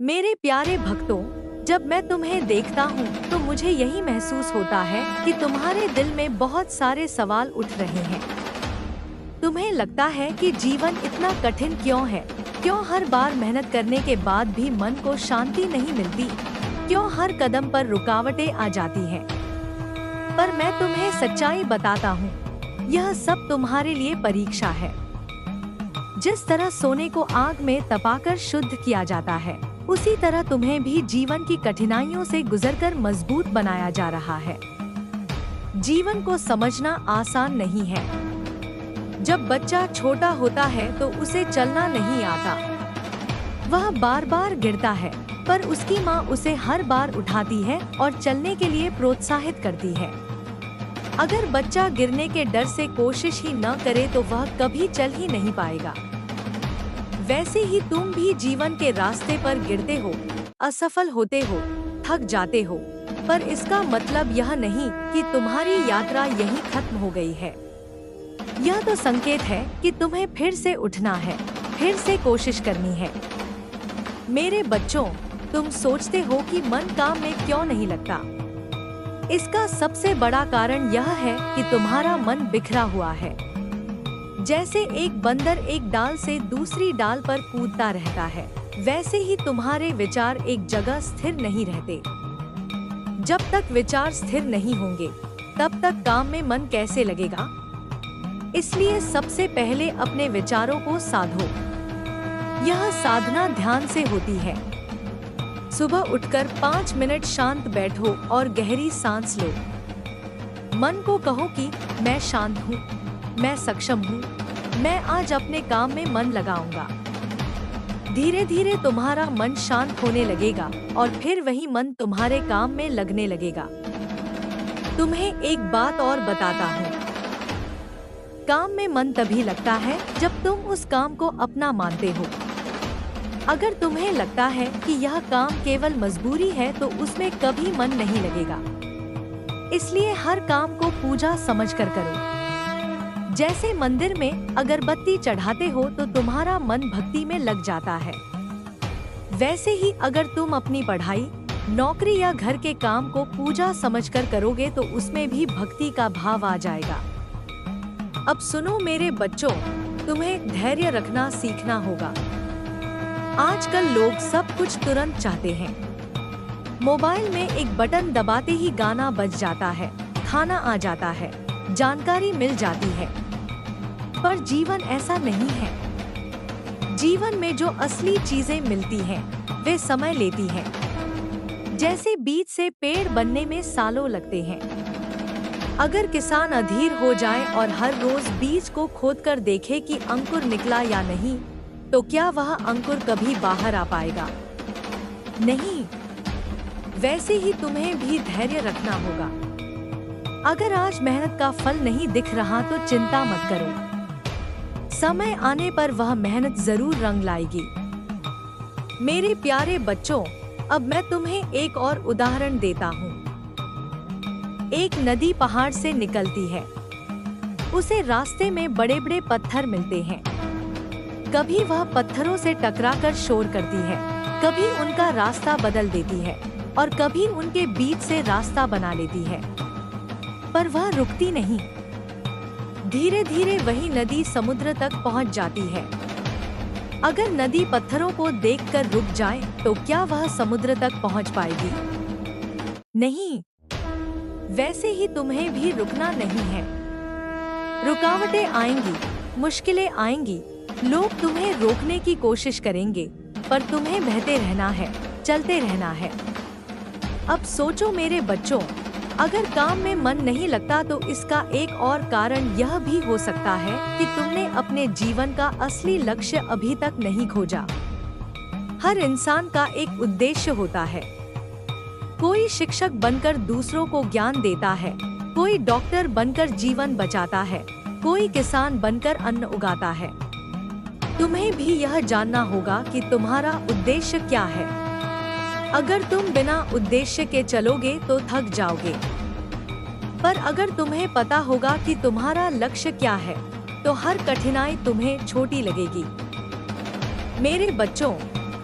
मेरे प्यारे भक्तों, जब मैं तुम्हें देखता हूँ तो मुझे यही महसूस होता है कि तुम्हारे दिल में बहुत सारे सवाल उठ रहे हैं। तुम्हें लगता है कि जीवन इतना कठिन क्यों है? क्यों हर बार मेहनत करने के बाद भी मन को शांति नहीं मिलती? क्यों हर कदम पर रुकावटें आ जाती हैं? पर मैं तुम्हें सच्चाई बताता हूँ, यह सब तुम्हारे लिए परीक्षा है। जिस तरह सोने को आग में तपाकर शुद्ध किया जाता है, उसी तरह तुम्हें भी जीवन की कठिनाइयों से गुजरकर मजबूत बनाया जा रहा है। जीवन को समझना आसान नहीं है। जब बच्चा छोटा होता है तो उसे चलना नहीं आता। वह बार बार गिरता है, पर उसकी माँ उसे हर बार उठाती है और चलने के लिए प्रोत्साहित करती है। अगर बच्चा गिरने के डर से कोशिश ही न करे तो वह कभी चल ही नहीं पाएगा। वैसे ही तुम भी जीवन के रास्ते पर गिरते हो, असफल होते हो, थक जाते हो, पर इसका मतलब यह नहीं कि तुम्हारी यात्रा यहीं खत्म हो गई है। यह तो संकेत है कि तुम्हें फिर से उठना है, फिर से कोशिश करनी है। मेरे बच्चों, तुम सोचते हो कि मन काम में क्यों नहीं लगता? इसका सबसे बड़ा कारण यह है कि तुम्हारा मन बिखरा हुआ है। जैसे एक बंदर एक डाल से दूसरी डाल पर कूदता रहता है, वैसे ही तुम्हारे विचार एक जगह स्थिर नहीं रहते। जब तक विचार स्थिर नहीं होंगे, तब तक काम में मन कैसे लगेगा? इसलिए सबसे पहले अपने विचारों को साधो। यह साधना ध्यान से होती है। सुबह उठकर 5 मिनट शांत बैठो और गहरी सांस लो। मन को कहो कि मैं शांत हूँ, मैं सक्षम हूँ, मैं आज अपने काम में मन लगाऊंगा। धीरे धीरे तुम्हारा मन शांत होने लगेगा और फिर वही मन तुम्हारे काम में लगने लगेगा। तुम्हें एक बात और बताता हूँ, काम में मन तभी लगता है जब तुम उस काम को अपना मानते हो। अगर तुम्हें लगता है कि यह काम केवल मजबूरी है तो उसमें कभी मन नहीं लगेगा। इसलिए हर काम को पूजा समझकर करो। जैसे मंदिर में अगरबत्ती चढ़ाते हो तो तुम्हारा मन भक्ति में लग जाता है, वैसे ही अगर तुम अपनी पढ़ाई, नौकरी या घर के काम को पूजा समझकर करोगे तो उसमें भी भक्ति का भाव आ जाएगा। अब सुनो मेरे बच्चों, तुम्हें धैर्य रखना सीखना होगा। आजकल लोग सब कुछ तुरंत चाहते हैं। मोबाइल में एक बटन दबाते ही गाना बज जाता है, खाना आ जाता है, जानकारी मिल जाती है। पर जीवन ऐसा नहीं है। जीवन में जो असली चीजें मिलती हैं, वे समय लेती हैं। जैसे बीज से पेड़ बनने में सालों लगते हैं। अगर किसान अधीर हो जाए और हर रोज बीज को खोदकर देखे कि अंकुर निकला या नहीं, तो क्या वह अंकुर कभी बाहर आ पाएगा? नहीं। वैसे ही तुम्हें भी धैर्य रखना होगा। अगर आज मेहनत का फल नहीं दिख रहा तो चिंता मत करो। समय आने पर वह मेहनत जरूर रंग लाएगी। मेरे प्यारे बच्चों, अब मैं तुम्हें एक और उदाहरण देता हूँ। एक नदी पहाड़ से निकलती है। उसे रास्ते में बड़े बड़े पत्थर मिलते हैं। कभी वह पत्थरों से टकराकर शोर करती है, कभी उनका रास्ता बदल देती है और कभी उनके बीच से रास्ता बना लेती है। पर वह रुकती नहीं। धीरे धीरे वही नदी समुद्र तक पहुंच जाती है। अगर नदी पत्थरों को देखकर रुक जाए तो क्या वह समुद्र तक पहुंच पाएगी? नहीं। वैसे ही तुम्हें भी रुकना नहीं है। रुकावटें आएंगी, मुश्किलें आएंगी, लोग तुम्हें रोकने की कोशिश करेंगे, पर तुम्हें बहते रहना है, चलते रहना है। अब सोचो मेरे बच्चों, अगर काम में मन नहीं लगता तो इसका एक और कारण यह भी हो सकता है कि तुमने अपने जीवन का असली लक्ष्य अभी तक नहीं खोजा। हर इंसान का एक उद्देश्य होता है। कोई शिक्षक बनकर दूसरों को ज्ञान देता है, कोई डॉक्टर बनकर जीवन बचाता है, कोई किसान बनकर अन्न उगाता है। तुम्हें भी यह जानना होगा कि तुम्हारा उद्देश्य क्या है। अगर तुम बिना उद्देश्य के चलोगे तो थक जाओगे, पर अगर तुम्हें पता होगा कि तुम्हारा लक्ष्य क्या है, तो हर कठिनाई तुम्हें छोटी लगेगी। मेरे बच्चों,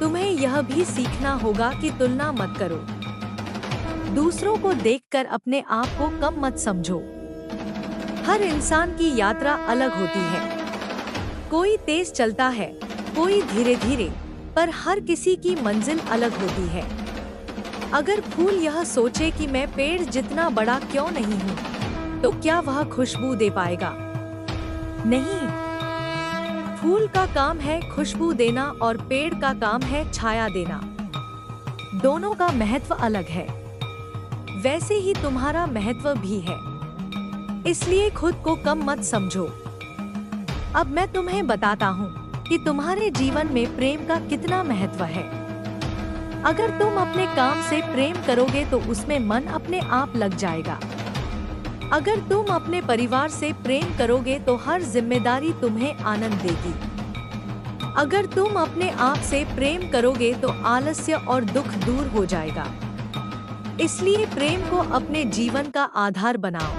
तुम्हें यह भी सीखना होगा कि तुलना मत करो। दूसरों को देखकर अपने आप को कम मत समझो। हर इंसान की यात्रा अलग होती है। कोई तेज चलता है, कोई धीरे धीरे, पर हर किसी की मंजिल अलग होती है। अगर फूल यह सोचे कि मैं पेड़ जितना बड़ा क्यों नहीं हूँ, तो क्या वह खुशबू दे पाएगा? नहीं। फूल का काम है खुशबू देना और पेड़ का काम है छाया देना। दोनों का महत्व अलग है। वैसे ही तुम्हारा महत्व भी है। इसलिए खुद को कम मत समझो। अब मैं तुम्हें बताता हूँ कि तुम्हारे जीवन में प्रेम का कितना महत्व है। अगर तुम अपने काम से प्रेम करोगे तो उसमें मन अपने आप लग जाएगा। अगर तुम अपने परिवार से प्रेम करोगे तो हर जिम्मेदारी तुम्हें आनंद देगी। अगर तुम अपने आप से प्रेम करोगे तो आलस्य और दुख दूर हो जाएगा। इसलिए प्रेम को अपने जीवन का आधार बनाओ।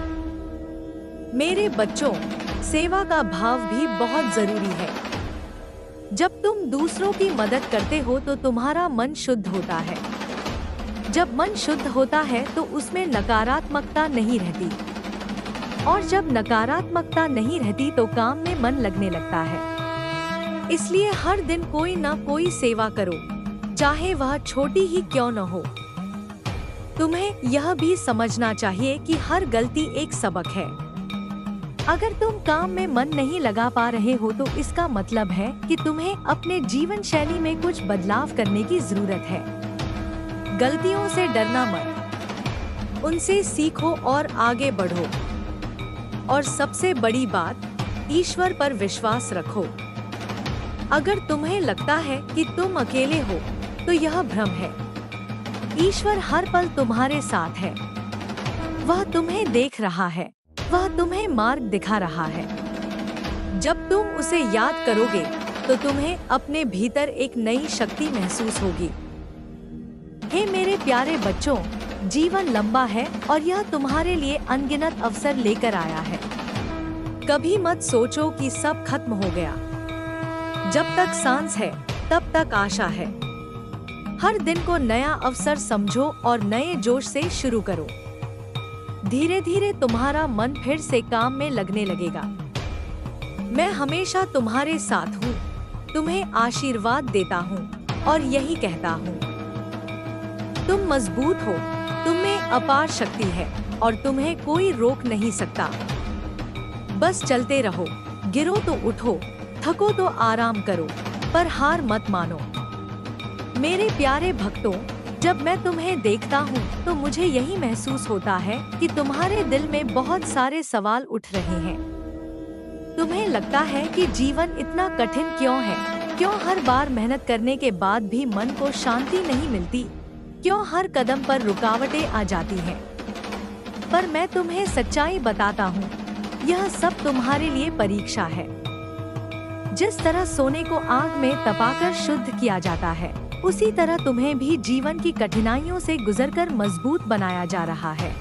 मेरे बच्चों, सेवा का भाव भी बहुत जरूरी है। जब तुम दूसरों की मदद करते हो तो तुम्हारा मन शुद्ध होता है। जब मन शुद्ध होता है तो उसमें नकारात्मकता नहीं रहती, और जब नकारात्मकता नहीं रहती तो काम में मन लगने लगता है। इसलिए हर दिन कोई ना कोई सेवा करो, चाहे वह छोटी ही क्यों न हो। तुम्हें यह भी समझना चाहिए कि हर गलती एक सबक है। अगर तुम काम में मन नहीं लगा पा रहे हो तो इसका मतलब है कि तुम्हें अपने जीवन शैली में कुछ बदलाव करने की जरूरत है। गलतियों से डरना मत, उनसे सीखो और आगे बढ़ो। और सबसे बड़ी बात, ईश्वर पर विश्वास रखो। अगर तुम्हें लगता है कि तुम अकेले हो तो यह भ्रम है। ईश्वर हर पल तुम्हारे साथ है। वह तुम्हें देख रहा है, वह तुम्हें मार्ग दिखा रहा है। जब तुम उसे याद करोगे तो तुम्हें अपने भीतर एक नई शक्ति महसूस होगी। हे मेरे प्यारे बच्चों, जीवन लंबा है और यह तुम्हारे लिए अनगिनत अवसर लेकर आया है। कभी मत सोचो कि सब खत्म हो गया। जब तक सांस है तब तक आशा है। हर दिन को नया अवसर समझो और नए जोश से शुरू करो। धीरे धीरे तुम्हारा मन फिर से काम में लगने लगेगा। मैं हमेशा तुम्हारे साथ हूँ, तुम्हें आशीर्वाद देता हूँ और यही कहता हूँ, तुम मजबूत हो, तुम में अपार शक्ति है और तुम्हें कोई रोक नहीं सकता। बस चलते रहो, गिरो तो उठो, थको तो आराम करो, पर हार मत मानो। मेरे प्यारे भक्तों, जब मैं तुम्हें देखता हूँ तो मुझे यही महसूस होता है कि तुम्हारे दिल में बहुत सारे सवाल उठ रहे हैं। तुम्हें लगता है कि जीवन इतना कठिन क्यों है? क्यों हर बार मेहनत करने के बाद भी मन को शांति नहीं मिलती? क्यों हर कदम पर रुकावटें आ जाती हैं? पर मैं तुम्हें सच्चाई बताता हूँ, यह सब तुम्हारे लिए परीक्षा है। जिस तरह सोने को आग में तपाकर शुद्ध किया जाता है, उसी तरह तुम्हें भी जीवन की कठिनाइयों से गुजरकर मजबूत बनाया जा रहा है।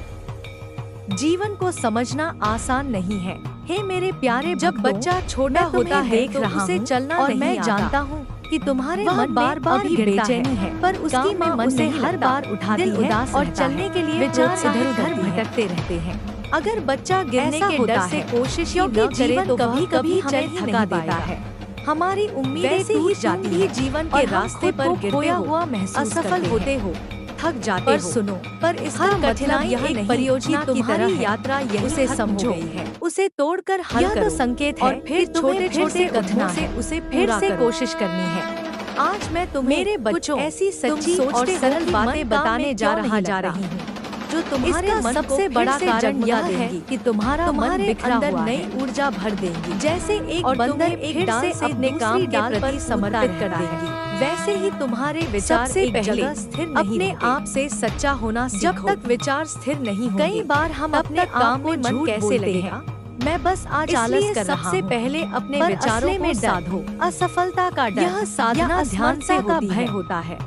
जीवन को समझना आसान नहीं है। हे मेरे प्यारे, जब बच्चा छोटा होता है तो उसे चलना और मैं जानता हूँ कि तुम्हारे मन बार बार बेचैनी है, पर उसकी माँ उसे हर बार उठाती है और चलने के लिए विचार इधर उधर भटकते रहते हैं। अगर बच्चा गिरने के डर से कोशिश न करे तो कभी कभी हमें थका देता है। हमारी उम्मीदें टूट जाती है, जीवन के रास्ते पर खोया हुआ महसूस असफल होते हो, थक जाते हो। सुनो, पर इसका कठिनाई यह एक परियोजना की तरह यात्रा यही उसे समझो है, उसे तोड़कर हल करो। तो संकेत है, और फिर छोटे छोटे कदमों से उसे फिर से कोशिश करनी है। आज मैं तुम्हें मेरे बच्चों ऐसी सच्ची और सरल बातें बताने जा रही हूँ जो तुम्हारे सबसे बड़ा कारण यह है कि तुम्हारा मन अंदर नई ऊर्जा भर देंगी। जैसे एक बंदर एक डाल से अपने काम के प्रति समर्पित कर देंगी, वैसे ही तुम्हारे विचार एक जगह स्थिर अपने आप से सच्चा होना सीखो। जब तक विचार स्थिर नहीं होंगे, कई बार हम अपने काम में मन कैसे लगेगा, मैं बस आज आलस कर रहा हूँ। सबसे पहले अपने विचारों में साधो। असफलता का डर, यह साधना ध्यान से का भय होता है।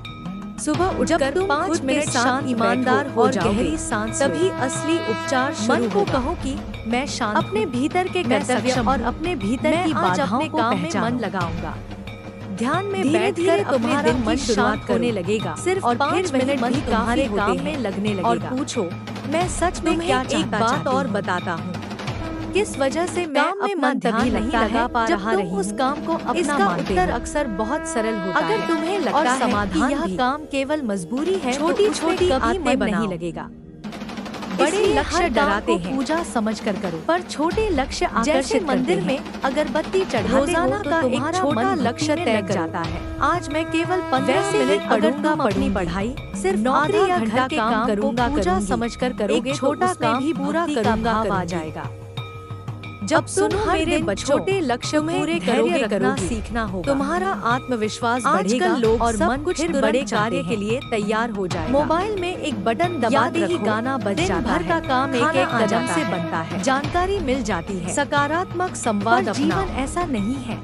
सुबह उठकर 5 मिनट शांत ईमानदार हो जाओ, गहरी सांस, तभी असली उपचार शुरू को कहो कि मैं शांत, अपने भीतर के कर्तव्य और अपने भीतर की बाधाओं को काम में मन लगाऊंगा। ध्यान में बैठकर अपने दिन की शुरुआत होने लगेगा। सिर्फ और 5 मिनट भी तुम्हारे काम में लगने लगेगा। और पूछो, मैं सच में क्या चाहता? एक बात और बताता हूँ, किस वजह से मैं अपना ध्यान नहीं लगा पा रहा रही उस काम को अपना मानते हो। उत्तर अक्सर बहुत सरल होता है। अगर तुम्हें लगता है कि यह काम केवल मजबूरी है, छोटी-छोटी कभी मन नहीं लगेगा। बड़े लक्ष्य डराते हैं, पूजा समझकर करो, पर छोटे लक्ष्य आकर्षित मंदिर में अगरबत्ती चढ़ाते रोजाना का एक छोटा लक्ष्य तय जाता है। आज मैं केवल 15 मिनट पढ़ूंगा, अपनी पढ़ाई सिर्फ नौकरी या घर के काम करूंगा, पूजा समझकर करोगे, छोटा काम भी पूरा करूंगा आ जाएगा। जब सुनो मेरे छोटे लक्ष्य पूरे करोगे, करना सीखना होगा, तुम्हारा आत्मविश्वास बढ़ेगा और मन कुछ बड़े कार्य के लिए तैयार हो जाएगा। मोबाइल में एक बटन दबाते ही गाना बज जाता है, का काम एक कदम से बनता है, जानकारी मिल जाती है, सकारात्मक संवाद। जीवन ऐसा नहीं है,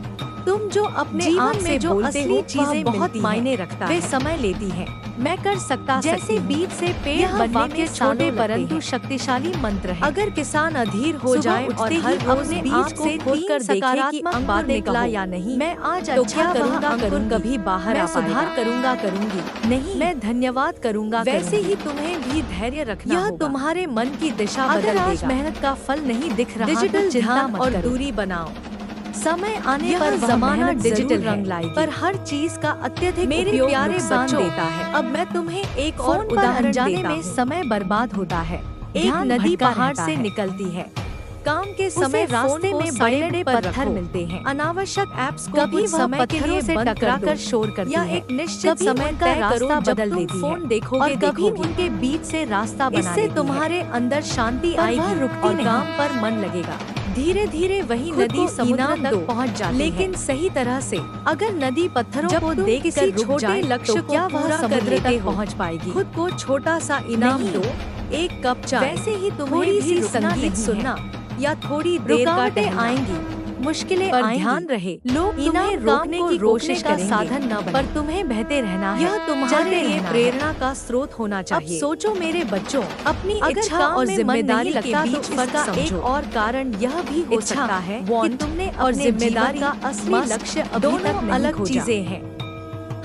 तुम जो अपने जीवन में जो असली चीजें बहुत मायने रखता है, वे समय लेती हैं। मैं कर सकता, जैसे बीज से पेड़ बनने के छोटे परंतु शक्तिशाली मंत्र है। अगर किसान अधीर हो जाए और हर रोज बीज से खोदकर सकारात्मक बात निकला या नहीं, मैं आज अच्छा करूँगा, कभी बाहर मैं सुधार करूँगी नहीं, मैं धन्यवाद करूँगा। वैसे ही तुम्हें भी धैर्य रखना होगा, यह तुम्हारे मन की दिशा बदल देगा। आज मेहनत का फल नहीं दिख रहा, डिजिटल ध्यान और दूरी बनाओ। समय आने पर जमाना डिजिटल रंग लाएगी, पर हर चीज का अत्यधिक मेरे प्यारे बच्चों देता है। अब मैं तुम्हें एक और उदाहरण जाने में समय बर्बाद होता है। एक नदी पहाड़ से निकलती है, काम के समय रास्ते में बड़े पत्थर मिलते हैं, अनावश्यक ऐप्स को कभी समय पत्थरों से टकराकर शोर करती है, एक निश्चित समय का रास्ता बदल देती है। फोन देखोगे, कभी उनके बीच से रास्ता बना, इससे तुम्हारे अंदर शांति आएगी और काम पर मन लगेगा। धीरे धीरे वही नदी समुद्र तक पहुंच जाती है, लेकिन सही तरह से। अगर नदी पत्थरों को देख किसी छोटे लक्ष्य को क्या वह समुद्र तक पहुंच पाएगी? खुद को छोटा सा इनाम दो, एक कप चाय। वैसे ही थोड़ी सी संगीत सुनना या थोड़ी देर का आएंगी, मुश्किलें आएंगी, ध्यान रहे लोग तुम्हें रोकने की कोशिश का साधन न बने, पर तुम्हें बहते रहना है। यह तुम्हारे लिए प्रेरणा का स्रोत होना चाहिए। अब सोचो मेरे बच्चों, अपनी इच्छा और जिम्मेदारी के बीच इसका एक और कारण यह भी हो सकता है कि तुमने और जिम्मेदारी का असली लक्ष्य दोनों अलग चीजें हैं।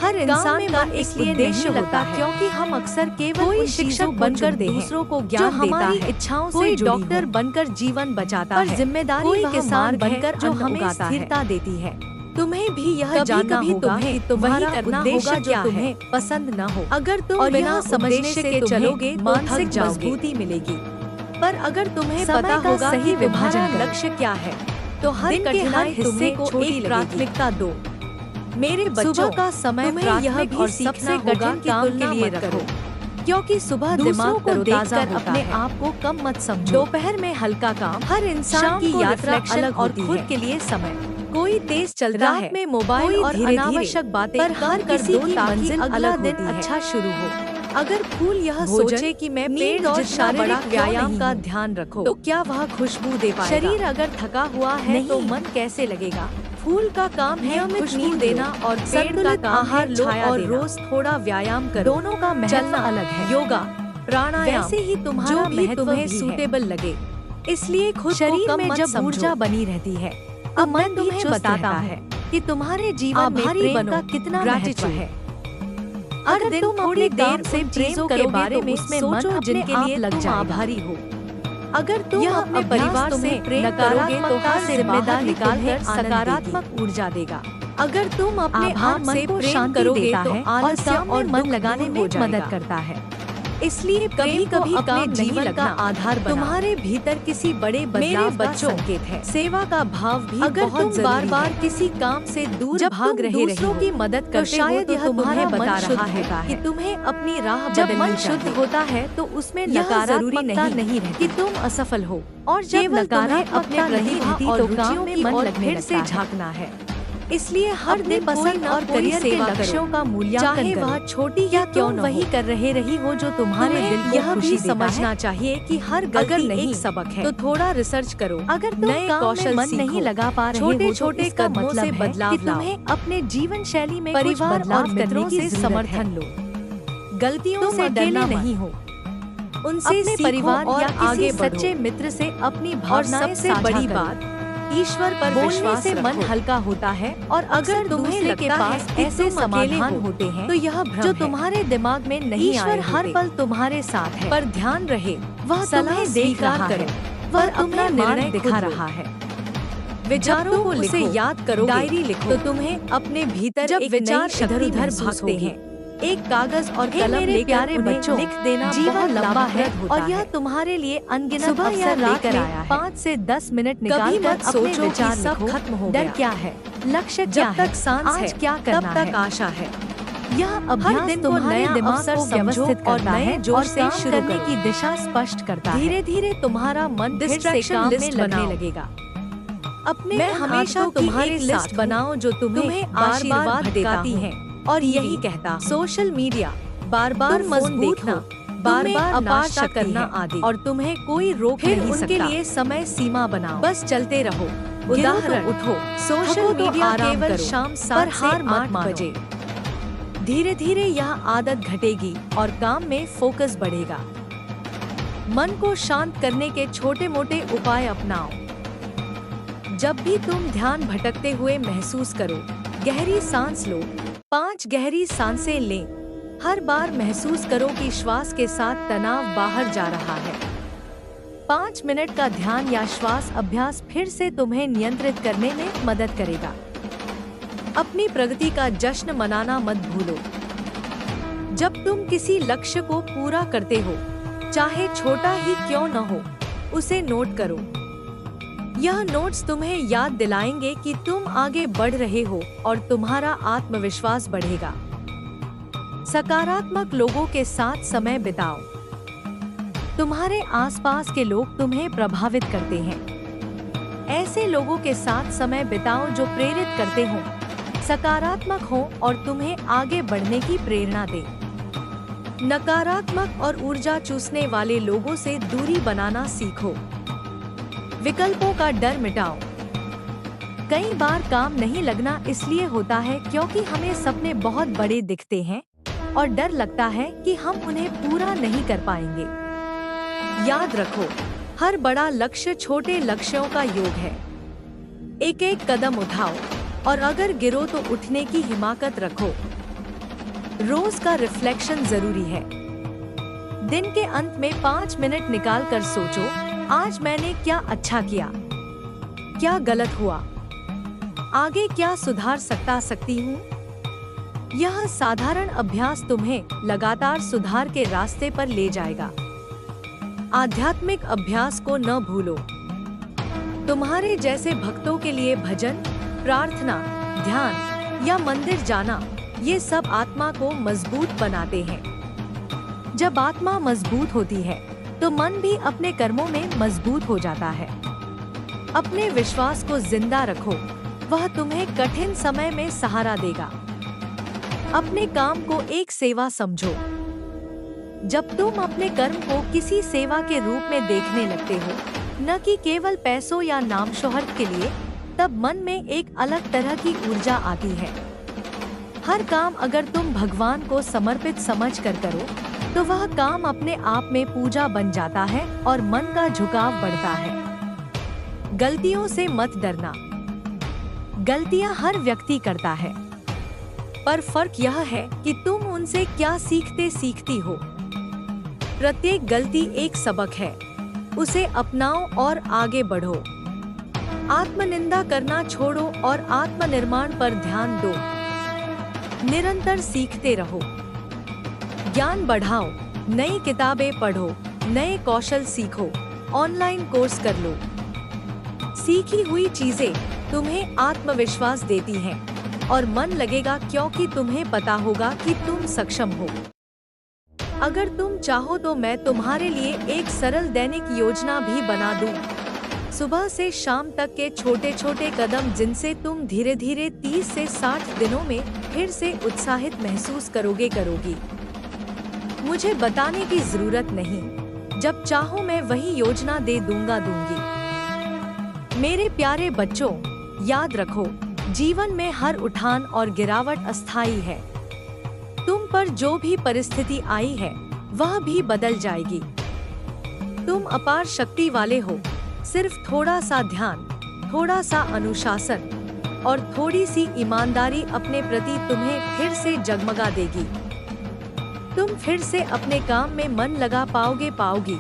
हर इंसान का इसलिए उद्देश्य होता है क्योंकि हम अक्सर केवल कोई शिक्षक बनकर दूसरों को ज्ञान देता है, इच्छाओं से डॉक्टर बनकर जीवन बचाता है, जिम्मेदारी किसान बनकर जो हमें स्थिरता देती है। तुम्हें भी यह जानना होगा कि तुम्हारा उद्देश्य क्या है, पसंद न हो। अगर तुम बिना समझने से चलोगे, मानसिक मजबूती मिलेगी। पर अगर तुम्हें पता होगा सही विभाजन लक्ष्य क्या है, तो हर कठिनाई हिस्से को एक प्राथमिकता दो। मेरे बच्चों का समय तुम्हें यह भी सबसे कठिन काम के लिए रखो, क्योंकि सुबह दिमाग को देखकर अपने आप को कम मत समझो। दोपहर में हल्का काम, हर इंसान की यात्रा अलग और खुद के लिए समय। कोई तेज चलता है में मोबाइल और अनावश्यक बातें, पर हर किसी की मंजिल अलग दिन अच्छा शुरू हो। अगर फूल यह सोचे कि मैं पेड़ और शारीरिक व्यायाम का ध्यान रखो, तो क्या वह खुशबू दे पाएगा? शरीर अगर थका हुआ है तो मन कैसे लगेगा? फूल का काम है खुशबू देना और पेड़ का काम आहार लो और रोज थोड़ा व्यायाम करो। दोनों का महत्व अलग है। योगा, प्राणायाम, वैसे ही तुम्हारा भी तुम्हें सूटेबल लगे। इसलिए खुद शरीर में जब ऊर्जा बनी रहती है, अब मन तुम्हें बताता है कि तुम्हारे जीवन में प्रेम का कितना महत्व है। अगर तुम थोड़ी देर से प्रेम के बारे में सोचो जिनके लिए लग जाए, आभारी हो। अगर तुम अपने परिवार से प्रेम करोगे तो हर जिम्मेदारी निकालकर सकारात्मक ऊर्जा देगा। अगर तुम अपने आप से प्रेम करोगे तो आलस्य और मन लगाने में मदद करता है। इसलिए कभी कभी अपने जीवन का आधार तुम्हारे भीतर किसी बड़े बदलाव का संकेत है। सेवा का भाव भी अगर तुम बार बार किसी काम से दूर भाग रहे दूसरों की मदद करते शायद यह तुम्हारा बता रहा है कि तुम्हें अपनी राह जब मन शुद्ध होता है तो उसमें नकारात्मकता नहीं रहती कि तुम असफल हो, और जब नकारात्मकता नहीं रहती तो काम में मन लगने से झांकना है। इसलिए हर दिन पसंद और करियर के लक्ष्यों का मूल्यांकन चाहे वह छोटी या क्यों न वही कर रही हो जो तुम्हारे दिल को यह भी समझना चाहिए कि हर गलती एक सबक है। तो थोड़ा रिसर्च करो। अगर तुम नए कौशल मन नहीं लगा पा रहे हो, छोटे कदमों से बदलाव लाओ। तुम्हें अपने जीवन शैली में परिवार और मित्रों से समर्थन लो। गलतियों से डरना नहीं हो, उनसे परिवार या किसी सच्चे मित्र से अपनी भावनाएं। सबसे बड़ी बात, ईश्वर पर विश्वास से मन हल्का होता है और अगर तुम्हें लगता है ऐसे समाधान होते हैं तो यह भ्रम जो तुम्हारे दिमाग में नहीं आए ईश्वर हर पल तुम्हारे साथ है, पर ध्यान रहे वह सलाह देख रहा है, वह अपना निर्णय दिखा रहा है। विचारों को उसे याद करो, डायरी लिखो तो तुम्हें अपने भीतर जब एक विचार इधर-उधर भागते हैं, एक कागज और कलम लेकर प्यारे बच्चों लिख देना जीवन लंबा है और यह तुम्हारे लिए अनगिनत अवसर लेकर आया है। 5 से 10 मिनट निकाल कर अपने विचार सब खत्म हो गया। डर क्या है, लक्ष्य क्या है, सांस है, क्या करना है, तब तक आशा है। यह अभ्यास तुम्हारे दिमाग को व्यवस्थित और नए जोर से शुरू करने की दिशा स्पष्ट करता है। धीरे धीरे तुम्हारा मन डिस्ट्रैक्शन लिस्ट लगने लगेगा। अपने हमेशा तुम्हारी लिस्ट बनाओ जो तुम्हें आशीर्वाद देती है और यही कहता सोशल मीडिया, बार बार फोन देखना, बार बार नाश्ता करना आदि, और तुम्हें कोई रोक नहीं सकता। उनके लिए समय सीमा बनाओ, बस चलते रहो। उदाहरण उठो, सोशल मीडिया केवल शाम 7 से 8 बजे। धीरे धीरे यह आदत घटेगी और काम में फोकस बढ़ेगा। मन को शांत करने के छोटे मोटे उपाय अपनाओ। जब भी तुम ध्यान भटकते हुए महसूस करो, गहरी सांस लो। 5 गहरी सांसें लें। हर बार महसूस करो कि श्वास के साथ तनाव बाहर जा रहा है। 5 मिनट का ध्यान या श्वास अभ्यास फिर से तुम्हें नियंत्रित करने में मदद करेगा। अपनी प्रगति का जश्न मनाना मत भूलो। जब तुम किसी लक्ष्य को पूरा करते हो, चाहे छोटा ही क्यों न हो, उसे नोट करो। यह नोट्स तुम्हें याद दिलाएंगे कि तुम आगे बढ़ रहे हो और तुम्हारा आत्मविश्वास बढ़ेगा। सकारात्मक लोगों के साथ समय बिताओ। तुम्हारे आसपास के लोग तुम्हें प्रभावित करते हैं। ऐसे लोगों के साथ समय बिताओ जो प्रेरित करते हो, सकारात्मक हो और तुम्हें आगे बढ़ने की प्रेरणा दे। नकारात्मक और ऊर्जा चूसने वाले लोगों से दूरी बनाना सीखो। विकल्पों का डर मिटाओ। कई बार काम नहीं लगना इसलिए होता है क्योंकि हमें सपने बहुत बड़े दिखते हैं और डर लगता है कि हम उन्हें पूरा नहीं कर पाएंगे। याद रखो, हर बड़ा लक्ष्य छोटे लक्ष्यों का योग है। एक एक कदम उठाओ और अगर गिरो तो उठने की हिम्मत रखो। रोज का रिफ्लेक्शन जरूरी है। दिन के अंत में 5 मिनट निकाल कर सोचो, आज मैंने क्या अच्छा किया, क्या गलत हुआ, आगे क्या सुधार सकती हूँ। यह साधारण अभ्यास तुम्हें लगातार सुधार के रास्ते पर ले जाएगा। आध्यात्मिक अभ्यास को न भूलो। तुम्हारे जैसे भक्तों के लिए भजन, प्रार्थना, ध्यान या मंदिर जाना, ये सब आत्मा को मजबूत बनाते हैं। जब आत्मा मजबूत होती है तो मन भी अपने कर्मों में मजबूत हो जाता है। अपने विश्वास को जिंदा रखो, वह तुम्हें कठिन समय में सहारा देगा। अपने काम को एक सेवा समझो। जब तुम अपने कर्म को किसी सेवा के रूप में देखने लगते हो, न कि केवल पैसों या नाम शोहरत के लिए, तब मन में एक अलग तरह की ऊर्जा आती है। हर काम अगर तुम भगवान को समर्पित समझ कर करो तो वह काम अपने आप में पूजा बन जाता है और मन का झुकाव बढ़ता है। गलतियों से मत डरना। गलतियां हर व्यक्ति करता है, पर फर्क यह है कि तुम उनसे क्या सीखती हो। प्रत्येक गलती एक सबक है, उसे अपनाओ और आगे बढ़ो। आत्मनिंदा करना छोड़ो और आत्मनिर्माण पर ध्यान दो। निरंतर सीखते रहो, ज्ञान बढ़ाओ, नई किताबें पढ़ो, नए कौशल सीखो, ऑनलाइन कोर्स कर लो। सीखी हुई चीजें तुम्हें आत्मविश्वास देती हैं और मन लगेगा क्योंकि तुम्हें पता होगा कि तुम सक्षम हो। अगर तुम चाहो तो मैं तुम्हारे लिए एक सरल दैनिक योजना भी बना दूं। सुबह से शाम तक के छोटे छोटे कदम जिनसे तुम धीरे धीरे 30 से 60 दिनों में फिर से उत्साहित महसूस करोगी। मुझे बताने की जरूरत नहीं, जब चाहो मैं वही योजना दे दूंगी। मेरे प्यारे बच्चों, याद रखो, जीवन में हर उठान और गिरावट अस्थायी है। तुम पर जो भी परिस्थिति आई है वह भी बदल जाएगी। तुम अपार शक्ति वाले हो, सिर्फ थोड़ा सा ध्यान, थोड़ा सा अनुशासन और थोड़ी सी ईमानदारी अपने प्रति तुम्हें फिर से जगमगा देगी। तुम फिर से अपने काम में मन लगा पाओगी।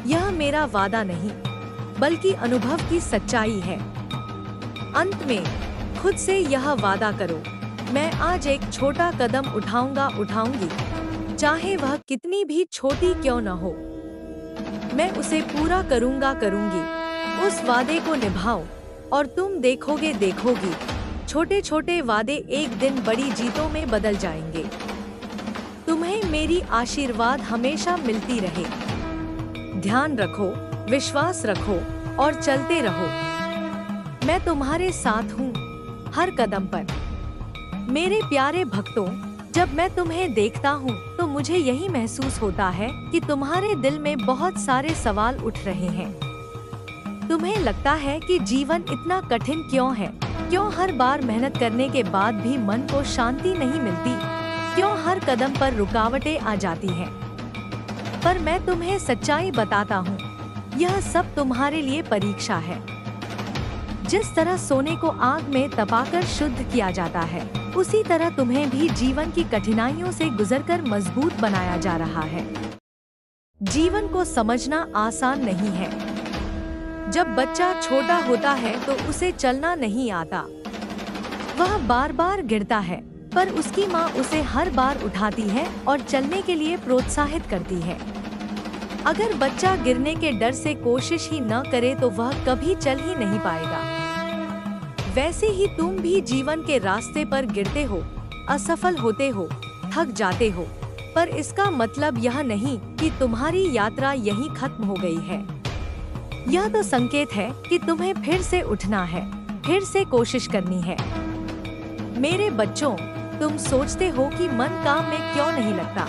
यह मेरा वादा नहीं, बल्कि अनुभव की सच्चाई है। अंत में खुद से यह वादा करो, मैं आज एक छोटा कदम उठाऊंगी, चाहे वह कितनी भी छोटी क्यों न हो। मैं उसे पूरा करूंगी। उस वादे को निभाओ और तुम देखोगी, छोटे छोटे वादे एक दिन बड़ी जीतों में बदल जाएंगे। तुम्हें मेरी आशीर्वाद हमेशा मिलती रहे। ध्यान रखो, विश्वास रखो और चलते रहो। मैं तुम्हारे साथ हूँ हर कदम पर। मेरे प्यारे भक्तों, जब मैं तुम्हें देखता हूँ तो मुझे यही महसूस होता है कि तुम्हारे दिल में बहुत सारे सवाल उठ रहे हैं। तुम्हें लगता है कि जीवन इतना कठिन क्यों है? क्यों हर बार मेहनत करने के बाद भी मन को शांति नहीं मिलती? क्यों हर कदम पर रुकावटें आ जाती हैं? पर मैं तुम्हें सच्चाई बताता हूँ, यह सब तुम्हारे लिए परीक्षा है। जिस तरह सोने को आग में तपाकर शुद्ध किया जाता है, उसी तरह तुम्हें भी जीवन की कठिनाइयों से गुजरकर मजबूत बनाया जा रहा है। जीवन को समझना आसान नहीं है। जब बच्चा छोटा होता है तो उसे चलना नहीं आता। वह बार बार गिरता है, पर उसकी माँ उसे हर बार उठाती है और चलने के लिए प्रोत्साहित करती है। अगर बच्चा गिरने के डर से कोशिश ही न करे तो वह कभी चल ही नहीं पाएगा। वैसे ही तुम भी जीवन के रास्ते पर गिरते हो, असफल होते हो, थक जाते हो, पर इसका मतलब यह नहीं कि तुम्हारी यात्रा यहीं खत्म हो गई है। यह तो संकेत है कि तुम्हें फिर से उठना है, फिर से कोशिश करनी है। मेरे बच्चों, तुम सोचते हो कि मन काम में क्यों नहीं लगता।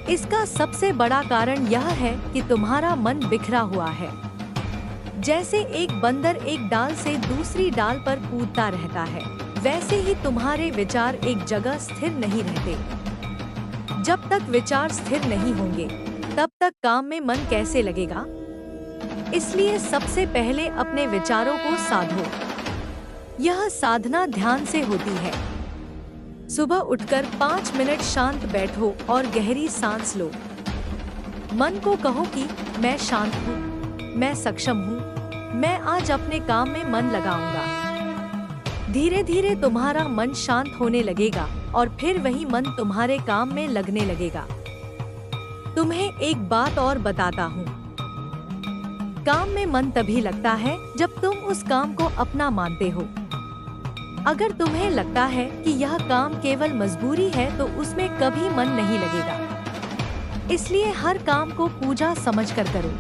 इसका सबसे बड़ा कारण यह है कि तुम्हारा मन बिखरा हुआ है। जैसे एक बंदर एक डाल से दूसरी डाल पर कूदता रहता है, वैसे ही तुम्हारे विचार एक जगह स्थिर नहीं रहते। जब तक विचार स्थिर नहीं होंगे, तब तक काम में मन कैसे लगेगा? इसलिए सबसे पहले अपने विचारों को साधो। यह साधना ध्यान से होती है। सुबह उठकर 5 मिनट शांत बैठो और गहरी सांस लो। मन को कहो कि मैं शांत हूँ, मैं सक्षम हूँ, मैं आज अपने काम में मन लगाऊंगा। धीरे धीरे तुम्हारा मन शांत होने लगेगा और फिर वही मन तुम्हारे काम में लगने लगेगा। तुम्हें एक बात और बताता हूँ, काम में मन तभी लगता है जब तुम उस काम को अपना मानते हो। अगर तुम्हें लगता है कि यह काम केवल मजबूरी है तो उसमें कभी मन नहीं लगेगा। इसलिए हर काम को पूजा समझकर करो।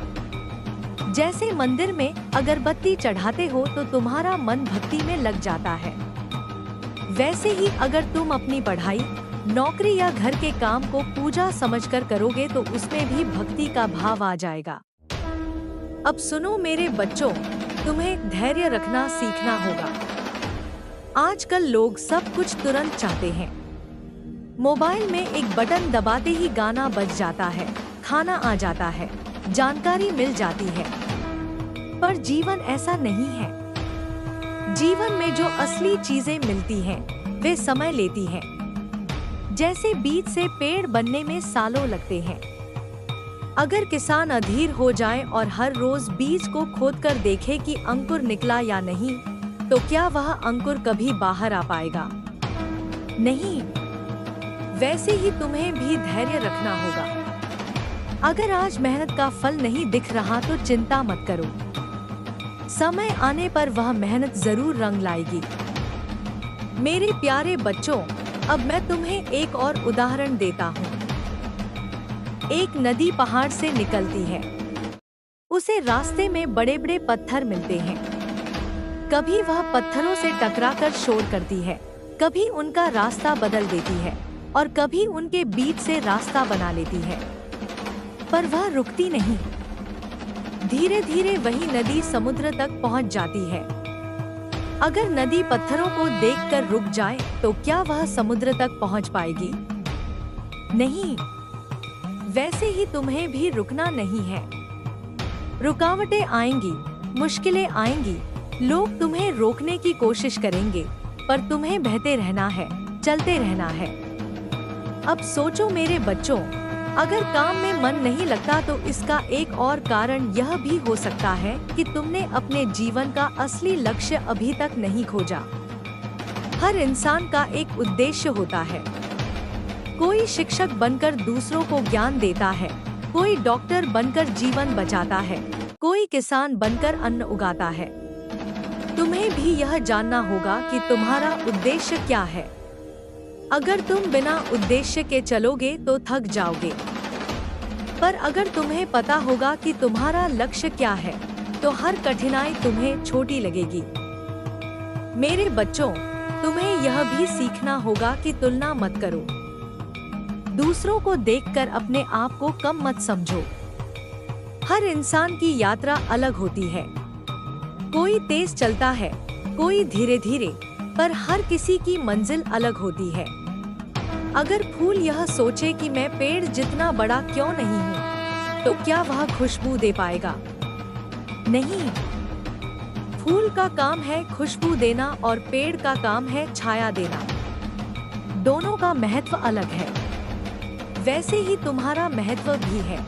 जैसे मंदिर में अगरबत्ती चढ़ाते हो तो तुम्हारा मन भक्ति में लग जाता है, वैसे ही अगर तुम अपनी पढ़ाई, नौकरी या घर के काम को पूजा समझकर करोगे तो उसमें भी भक्ति का भाव आ जाएगा। अब सुनो मेरे बच्चों, तुम्हें धैर्य रखना सीखना होगा। आजकल लोग सब कुछ तुरंत चाहते हैं। मोबाइल में एक बटन दबाते ही गाना बज जाता है, खाना आ जाता है, जानकारी मिल जाती है। पर जीवन ऐसा नहीं है। जीवन में जो असली चीजें मिलती हैं, वे समय लेती हैं। जैसे बीज से पेड़ बनने में सालों लगते हैं। अगर किसान अधीर हो जाए और हर रोज बीज को खोदकर देखे कि अंकुर निकला या नहीं, तो क्या वह अंकुर कभी बाहर आ पाएगा? नहीं। वैसे ही तुम्हें भी धैर्य रखना होगा। अगर आज मेहनत का फल नहीं दिख रहा तो चिंता मत करो। समय आने पर वह मेहनत जरूर रंग लाएगी। मेरे प्यारे बच्चों, अब मैं तुम्हें एक और उदाहरण देता हूँ। एक नदी पहाड़ से निकलती है। उसे रास्ते में बड़े बड़े पत्थर मिलते हैं। कभी वह पत्थरों से टकराकर शोर करती है, कभी उनका रास्ता बदल देती है और कभी उनके बीच से रास्ता बना लेती है। पर वह रुकती नहीं। धीरे धीरे वही नदी समुद्र तक पहुंच जाती है। अगर नदी पत्थरों को देखकर रुक जाए तो क्या वह समुद्र तक पहुंच पाएगी? नहीं। वैसे ही तुम्हें भी रुकना नहीं है। रुकावटें आएंगी, मुश्किलें आएंगी, लोग तुम्हें रोकने की कोशिश करेंगे, पर तुम्हें बहते रहना है, चलते रहना है। अब सोचो मेरे बच्चों, अगर काम में मन नहीं लगता तो इसका एक और कारण यह भी हो सकता है कि तुमने अपने जीवन का असली लक्ष्य अभी तक नहीं खोजा। हर इंसान का एक उद्देश्य होता है। कोई शिक्षक बनकर दूसरों को ज्ञान देता है, कोई डॉक्टर बनकर जीवन बचाता है, कोई किसान बनकर अन्न उगाता है। तुम्हें भी यह जानना होगा कि तुम्हारा उद्देश्य क्या है। अगर तुम बिना उद्देश्य के चलोगे तो थक जाओगे, पर अगर तुम्हें पता होगा कि तुम्हारा लक्ष्य क्या है, तो हर कठिनाई तुम्हें छोटी लगेगी। मेरे बच्चों, तुम्हें यह भी सीखना होगा कि तुलना मत करो। दूसरों को देखकर अपने आप को कम मत समझो। हर इंसान की यात्रा अलग होती है। कोई तेज चलता है, कोई धीरे धीरे, पर हर किसी की मंजिल अलग होती है। अगर फूल यह सोचे कि मैं पेड़ जितना बड़ा क्यों नहीं हूँ, तो क्या वह खुशबू दे पाएगा? नहीं। फूल का काम है खुशबू देना और पेड़ का काम है छाया देना। दोनों का महत्व अलग है। वैसे ही तुम्हारा महत्व भी है।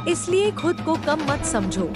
इसलिए खुद को कम मत समझो।